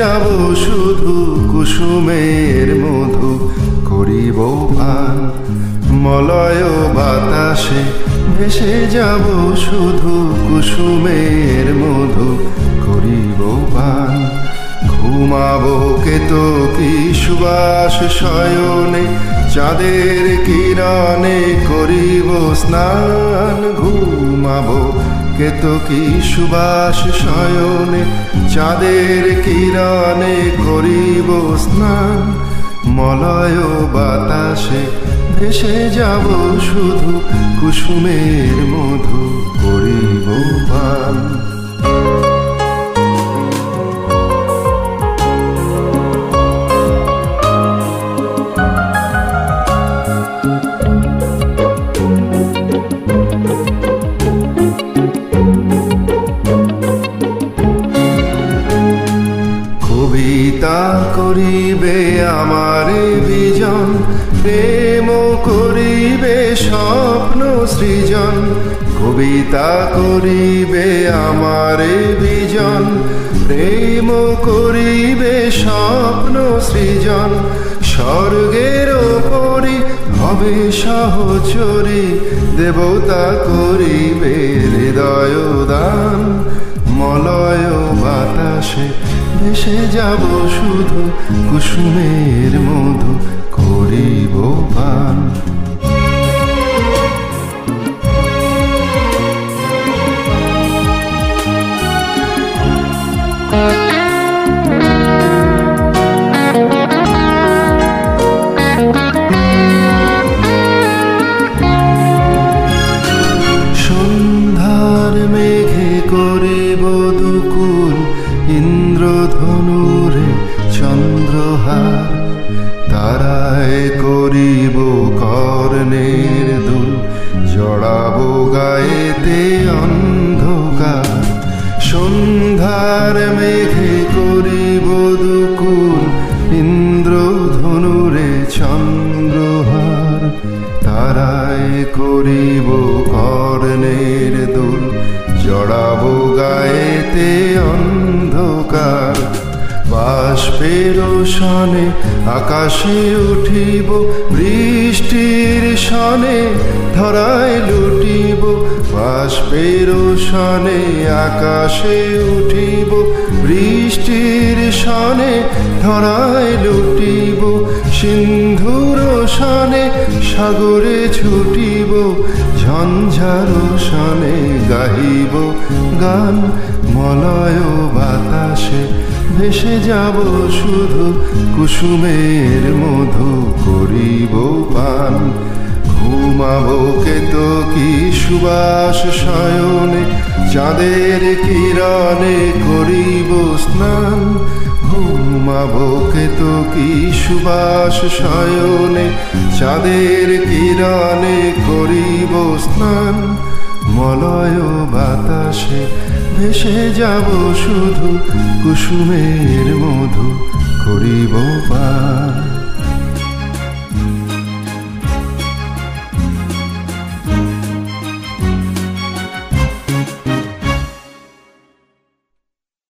যাব শুধু কুসুমের মধু করিব পান। মলয় বাতাসে ভেসে যাব শুধু কুসুমের মধু করিব পান। ঘুমাবো কেতকী সুবাস শয়নে চাঁদের কিরণে করিব স্নান। ঘুমাবো কেতকী সুবাস শয়নে চাঁদের কিরণে করিব স্নান। মলয় বাতাসে ভেসে যাব শুধু কুসুমের মধু করিব পান। কবিতা করিবে আমারে বিজন, প্রেম করিবে স্বপ্ন সৃজন। কবিতা করিবে আমারে বিজন, প্রেম করিবে স্বপ্ন সৃজন। স্বর্গের ওপরি হবে সহচরী, দেবতা করিবে হৃদয় দান। মলয় বাতাসে ভেসে যাব শুধু কুসুমের মধু করিব পান। সন্ধ্যার মেঘে করিব দুকুল, ইন্দ্রধনুরে চন্দ্রহার। তারায় করিব কর্ণের দুল, জড়াবো গায়েতে অন্ধকার। সন্ধ্যার মেঘে করিব দুকুল, ইন্দ্রধনুরে চন্দ্রহার। তারায় করিব কর্ণের দুল, জড়াবো গায়েতে অন্ধকার। বাষ্পের সনে আকাশে উঠিব, বৃষ্টির সনে ধরায় লুটিব। বাষ্পের সনে আকাশে উঠিব, বৃষ্টির সনে ধরায় লুটিব। সিন্ধুর সনে সাগরে ছুটিব, ঝঞ্ঝার সনে গাহিব গান। মলয় বাতাসে ভেসে যাব শুধু কুসুমের মধু করিব পান। ঘুমাবো কেতকী সুবাস শয়নে চাঁদের কিরণে করিব স্নান। ঘুমাবো কেতকী সুবাস শয়নে চাঁদের কিরণে করিব স্নান। মলয় বাতাসে ভেসে যাব শুধু কুসুমের মধু করিব পান।